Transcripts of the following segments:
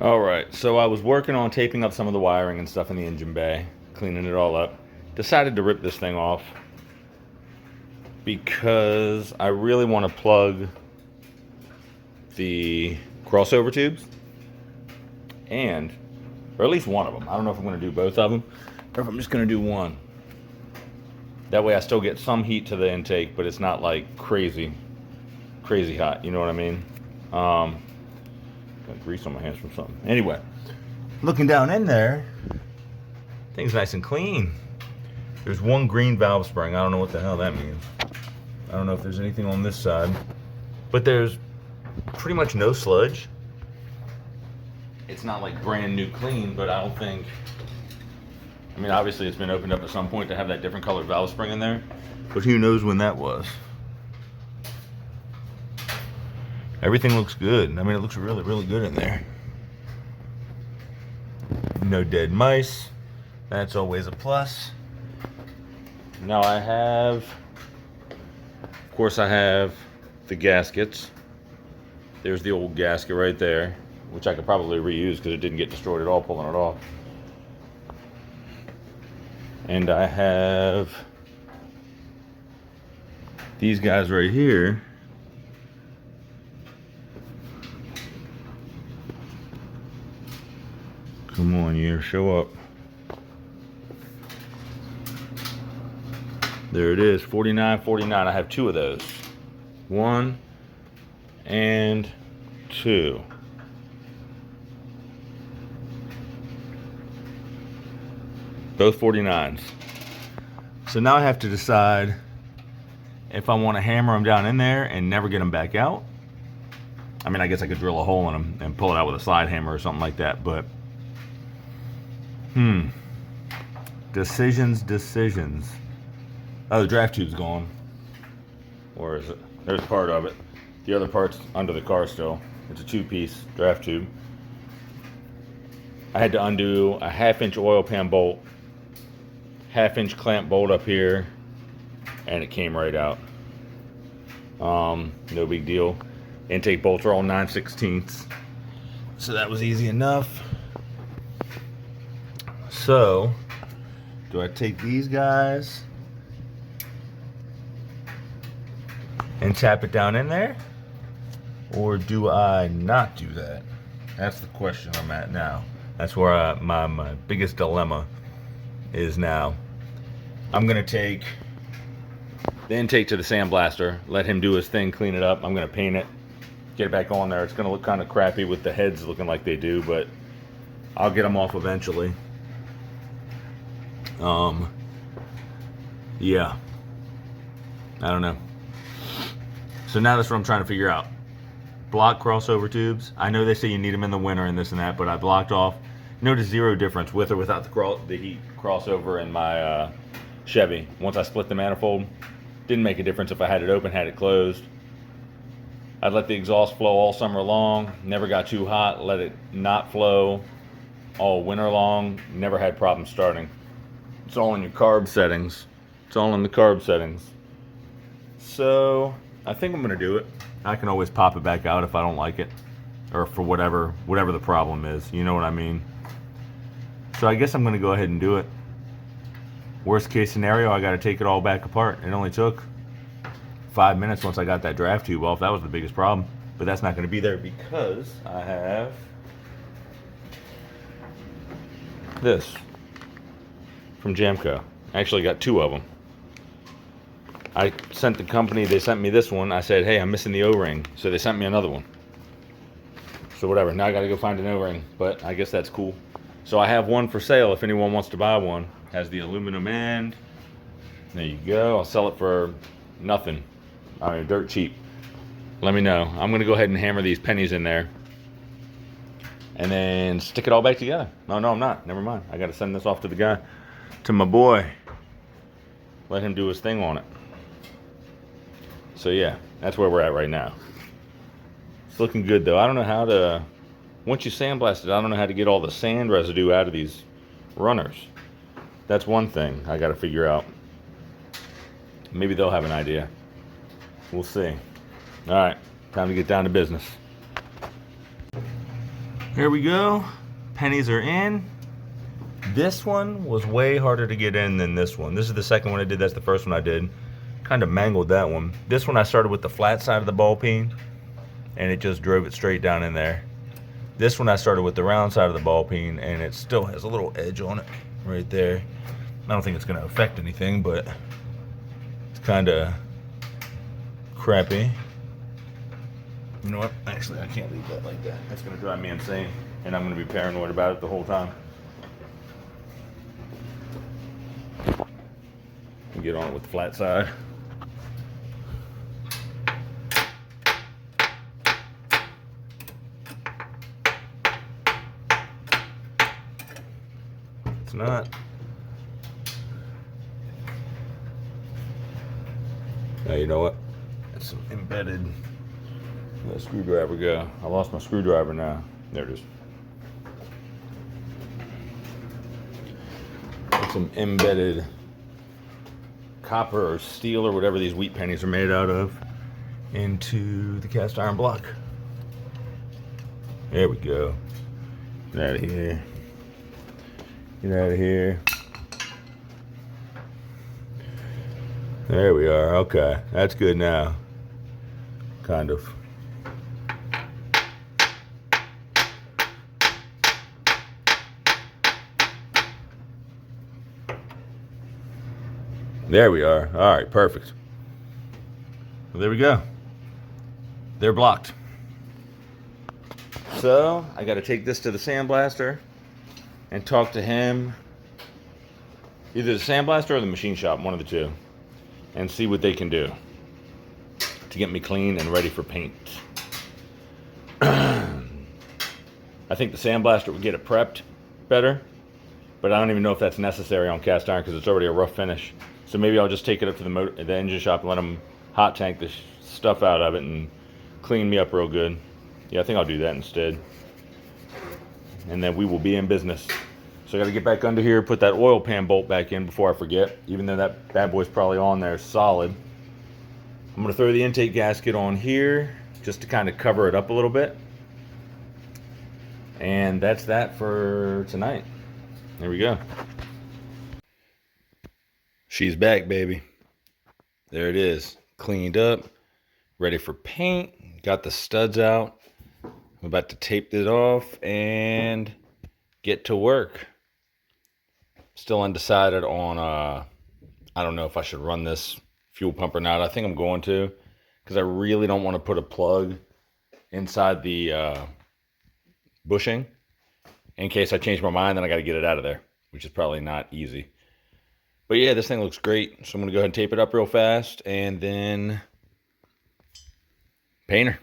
Alright, so I was working on taping up some of the wiring and stuff in the engine bay, cleaning it all up. Decided to rip this thing off because I really want to plug the crossover tubes, or at least one of them. I don't know if I'm going to do both of them, or if I'm just going to do one. That way I still get some heat to the intake, but it's not like crazy hot, you know what I mean? Got grease on my hands from something. Anyway, looking down in there, thing's nice and clean. There's one green valve spring. I don't know what the hell that means. I don't know if there's anything on this side, but there's pretty much no sludge. It's not like brand new clean, but I don't think, I mean, obviously it's been opened up at some point to have that different colored valve spring in there, but who knows when that was. Everything looks good. I mean, it looks really, really good in there. No dead mice. That's always a plus. Now I have, of course I have the gaskets. There's the old gasket right there, which I could probably reuse because it didn't get destroyed at all pulling it off. And I have these guys right here. Come on, you show up. There it is, $49.49. I have two of those. One and two. Both 49s. So now I have to decide if I want to hammer them down in there and never get them back out. I mean, I guess I could drill a hole in them and pull it out with a slide hammer or something like that, but decisions. Oh, the draft tube's gone. Or is it? There's part of it. The other part's under the car still. It's a two-piece draft tube. I had to undo a 1/2-inch oil pan bolt, 1/2-inch clamp bolt up here, and it came right out. No big deal. Intake bolts are all 9/16, so that was easy enough. So, do I take these guys and tap it down in there, or do I not do that? That's the question I'm at now. That's where my biggest dilemma is now. I'm gonna take the intake to the sandblaster, let him do his thing, clean it up. I'm gonna paint it, get it back on there. It's gonna look kind of crappy with the heads looking like they do, but I'll get them off eventually. Yeah, I don't know. So now that's what I'm trying to figure out. Block crossover tubes. I know they say you need them in the winter and this and that, but I blocked off. Notice zero difference with or without the heat crossover in my Chevy. Once I split the manifold, didn't make a difference if I had it open, had it closed. I'd let the exhaust flow all summer long. Never got too hot. Let it not flow all winter long. Never had problems starting. It's all in your carb settings. It's all in the carb settings. So I think I'm gonna do it. I can always pop it back out if I don't like it, or for whatever the problem is. You know what I mean? So I guess I'm gonna go ahead and do it. Worst case scenario, I gotta take it all back apart. It only took 5 minutes once I got that draft tube off. That was the biggest problem, but that's not gonna be there because I have this from Jamco. I actually got two of them. I sent the company, they sent me this one. I said, hey, I'm missing the O-ring. So they sent me another one. So whatever, now I gotta go find an O-ring, but I guess that's cool. So I have one for sale if anyone wants to buy one. Has the aluminum end. There you go, I'll sell it for nothing. I mean, dirt cheap. Let me know. I'm gonna go ahead and hammer these pennies in there and then stick it all back together. No, I'm not, never mind. I gotta send this off to the guy, to my boy. Let him do his thing on it. So yeah, that's where we're at right now. It's looking good though. I don't know how to, once you sandblast it, I don't know how to get all the sand residue out of these runners. That's one thing I gotta figure out. Maybe they'll have an idea. We'll see. All right, time to get down to business. Here we go. Pennies are in. This one was way harder to get in than this one. This is the second one I did. That's the first one I did. Kind of mangled that one. This one I started with the flat side of the ball peen, and it just drove it straight down in there. This one I started with the round side of the ball peen, and it still has a little edge on it right there. I don't think it's going to affect anything, but it's kind of crappy. You know what? Actually, I can't leave that like that. That's going to drive me insane, and I'm going to be paranoid about it the whole time. Get on it with the flat side. It's not. Now you know what? That's some embedded. Where'd that screwdriver go? I lost my screwdriver now. There it is. That's some embedded copper or steel or whatever these wheat pennies are made out of into the cast iron block. There we go. Get out of here. Get out of here. There we are. Okay, that's good now. Kind of. There we are. All right, perfect. Well, there we go. They're blocked. So I got to take this to the sandblaster and talk to him, either the sandblaster or the machine shop, one of the two, and see what they can do to get me clean and ready for paint. I think the sandblaster would get it prepped better, but I don't even know if that's necessary on cast iron because it's already a rough finish. So maybe I'll just take it up to the engine shop and let them hot tank the stuff out of it and clean me up real good. Yeah, I think I'll do that instead. And then we will be in business. So I got to get back under here, put that oil pan bolt back in before I forget, even though that bad boy's probably on there solid. I'm going to throw the intake gasket on here just to kind of cover it up a little bit. And that's that for tonight. There we go. She's back, baby. There it is. Cleaned up. Ready for paint. Got the studs out. I'm about to tape it off and get to work. Still undecided on, I don't know if I should run this fuel pump or not. I think I'm going to, because I really don't want to put a plug inside the bushing. In case I change my mind, then I got to get it out of there, which is probably not easy. But yeah, this thing looks great. So I'm going to go ahead and tape it up real fast and then paint her.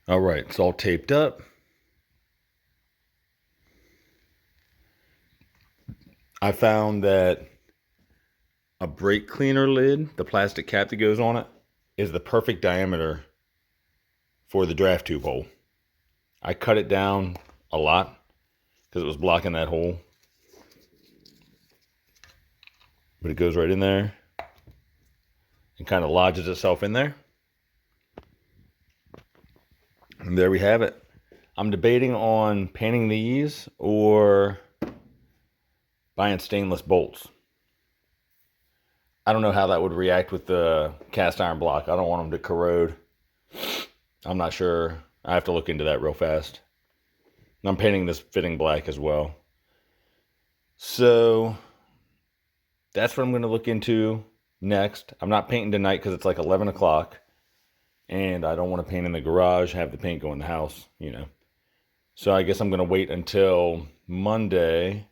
All right, it's all taped up. I found that a brake cleaner lid, the plastic cap that goes on it, is the perfect diameter for the draft tube hole. I cut it down a lot because it was blocking that hole. But it goes right in there and kind of lodges itself in there. And there we have it. I'm debating on painting these or buying stainless bolts. I don't know how that would react with the cast iron block. I don't want them to corrode. I'm not sure. I have to look into that real fast. And I'm painting this fitting black as well. So that's what I'm going to look into next. I'm not painting tonight because it's like 11 o'clock. And I don't want to paint in the garage, have the paint go in the house, you know. So I guess I'm going to wait until Monday.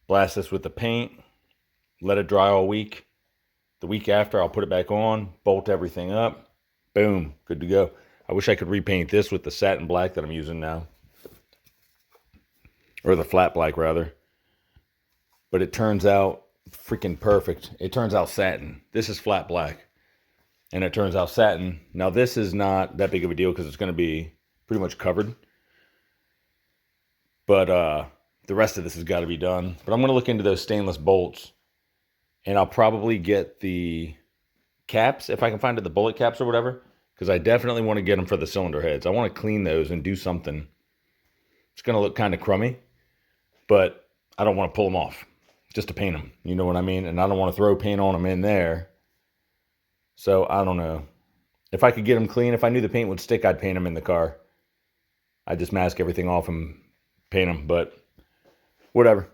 Blast this with the paint. Let it dry all week. The week after, I'll put it back on. Bolt everything up. Boom. Good to go. I wish I could repaint this with the satin black that I'm using now. Or the flat black, rather. But it turns out freaking perfect. It turns out satin. This is flat black. And it turns out satin. Now, this is not that big of a deal because it's going to be pretty much covered. But the rest of this has got to be done. But I'm going to look into those stainless bolts. And I'll probably get the caps, if I can find it, the bullet caps or whatever. because I definitely want to get them for the cylinder heads. I want to clean those and do something. It's going to look kind of crummy, but I don't want to pull them off just to paint them. You know what I mean? And I don't want to throw paint on them in there. So I don't know. If I could get them clean, if I knew the paint would stick, I'd paint them in the car. I'd just mask everything off and paint them, but whatever.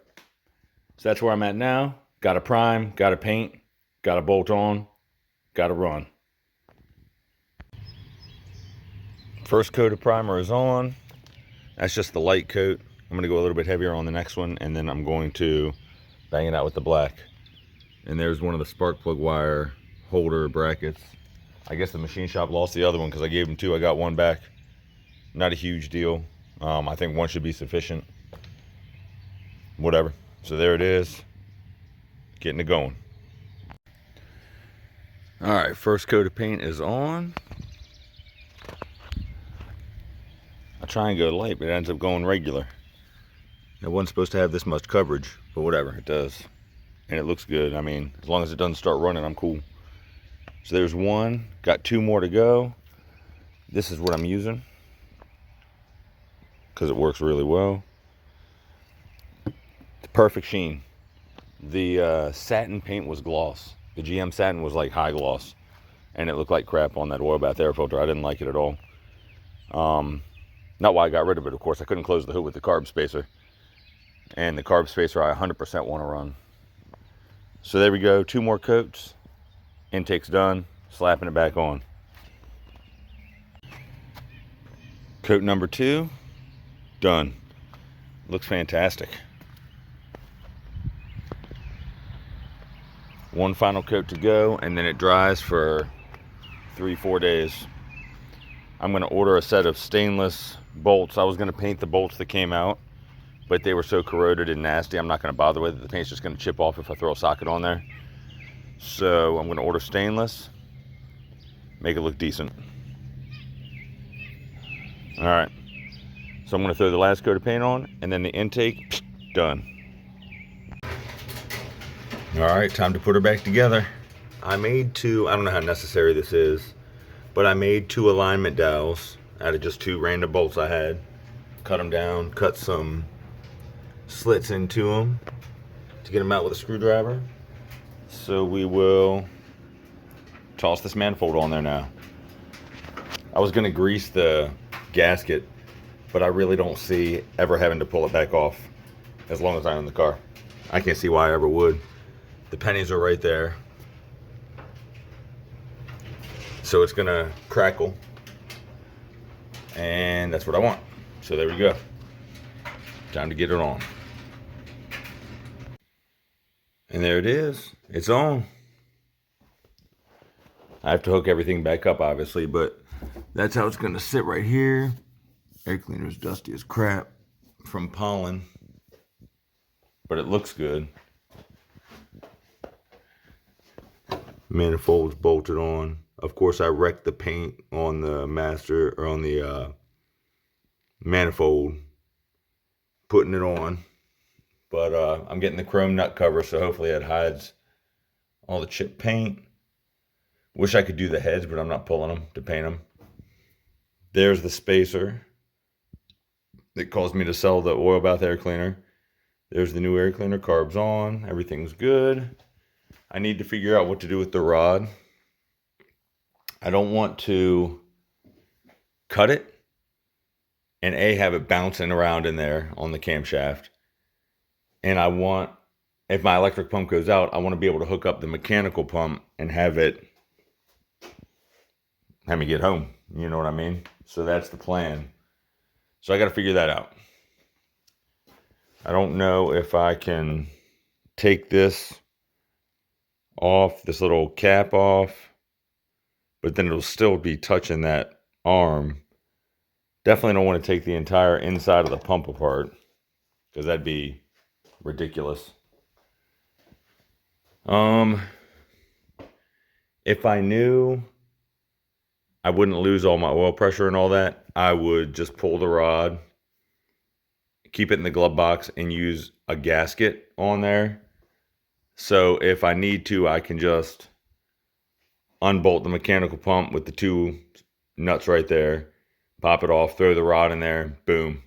So that's where I'm at now. Got to prime, got to paint, got to bolt on, got to run. First coat of primer is on. That's just the light coat. I'm going to go a little bit heavier on the next one, and then I'm going to bang it out with the black. And there's one of the spark plug wire holder brackets. I guess the machine shop lost the other one because I gave them two. I got one back. Not a huge deal. I think one should be sufficient. Whatever. So there it is. Getting it going. All right, first coat of paint is on. I try and go light, but it ends up going regular. It wasn't supposed to have this much coverage, but whatever, it does. And it looks good. I mean, as long as it doesn't start running, I'm cool. So there's one, got two more to go. This is what I'm using because it works really well. It's perfect sheen. The satin paint was gloss. The GM satin was like high gloss, and it looked like crap on that oil bath air filter. I didn't like it at all. Not why I got rid of it, of course. I couldn't close the hood with the carb spacer. And the carb spacer I 100% want to run. So there we go, two more coats. Intake's done, slapping it back on. Coat number 2, done. Looks fantastic. One final coat to go, and then it dries for 3-4 days. I'm going to order a set of stainless bolts. I was going to paint the bolts that came out, but they were so corroded and nasty, I'm not going to bother with it. The paint's just going to chip off if I throw a socket on there. So I'm going to order stainless, make it look decent. All right, so I'm going to throw the last coat of paint on, and then the intake, done. All right, time to put her back together. I made two, I don't know how necessary this is, but I made 2 alignment dowels out of just 2 random bolts I had. Cut them down, cut some slits into them to get them out with a screwdriver. So we will toss this manifold on there now. I was gonna grease the gasket, but I really don't see ever having to pull it back off as long as I own the car. I can't see why I ever would. The pennies are right there. So it's gonna crackle, and that's what I want. So there we go. Time to get it on. And there it is, it's on. I have to hook everything back up, obviously, but that's how it's gonna sit right here. Air cleaner's dusty as crap from pollen, but it looks good. Manifold's bolted on. Of course, I wrecked the paint on the master, or on the manifold, putting it on. But I'm getting the chrome nut cover, so hopefully it hides all the chip paint. Wish I could do the heads, but I'm not pulling them to paint them. There's the spacer that caused me to sell the oil bath air cleaner. There's the new air cleaner, carbs on, everything's good. I need to figure out what to do with the rod. I don't want to cut it and have it bouncing around in there on the camshaft. And I want, if my electric pump goes out, I want to be able to hook up the mechanical pump and have me get home. You know what I mean? So that's the plan. So I got to figure that out. I don't know if I can take this off, this little cap off, but then it'll still be touching that arm. Definitely don't want to take the entire inside of the pump apart, because that'd be ridiculous. If I knew I wouldn't lose all my oil pressure and all that, I would just pull the rod, keep it in the glove box, and use a gasket on there. So if I need to, I can just unbolt the mechanical pump with the 2 nuts right there. Pop it off, throw the rod in there, boom,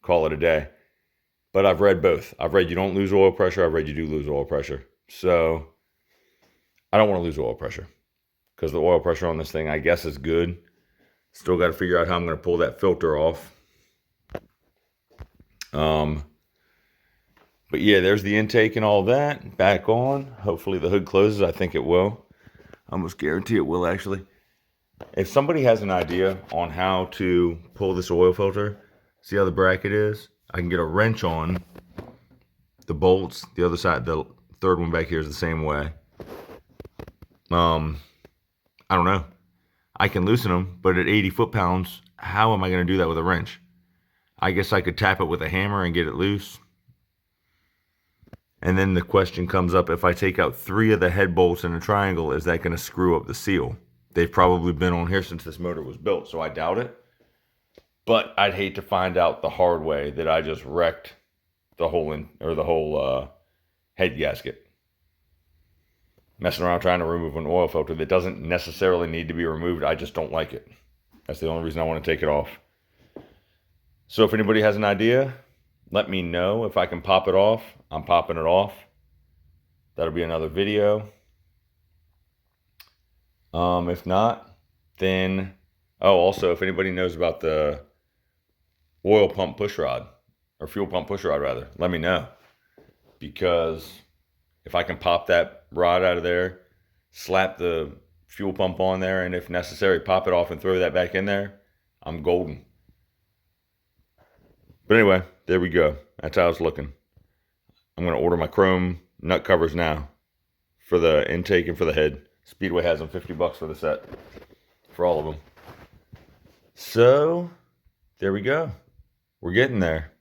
call it a day. But I've read both. I've read you don't lose oil pressure. I've read you do lose oil pressure. So I don't want to lose oil pressure because the oil pressure on this thing, I guess, is good. Still got to figure out how I'm going to pull that filter off. But yeah, there's the intake and all that. Back on. Hopefully the hood closes. I think it will. I almost guarantee it will, actually. If somebody has an idea on how to pull this oil filter, see how the bracket is? I can get a wrench on the bolts. The other side, the third one back here is the same way. I don't know. I can loosen them, but at 80 foot-pounds, how am I going to do that with a wrench? I guess I could tap it with a hammer and get it loose. And then the question comes up, if I take out 3 of the head bolts in a triangle, is that going to screw up the seal? They've probably been on here since this motor was built, so I doubt it. But I'd hate to find out the hard way that I just wrecked the whole head gasket. Messing around trying to remove an oil filter that doesn't necessarily need to be removed. I just don't like it. That's the only reason I want to take it off. So if anybody has an idea, let me know. If I can pop it off, I'm popping it off. That'll be another video. If not, then... Oh, also, if anybody knows about the oil pump push rod, or fuel pump push rod, rather, let me know. Because if I can pop that rod out of there, slap the fuel pump on there, and if necessary, pop it off and throw that back in there, I'm golden. But anyway, there we go. That's how it's looking. I'm going to order my chrome nut covers now for the intake and for the head. Speedway has them $50 for the set, for all of them. So, there we go. We're getting there.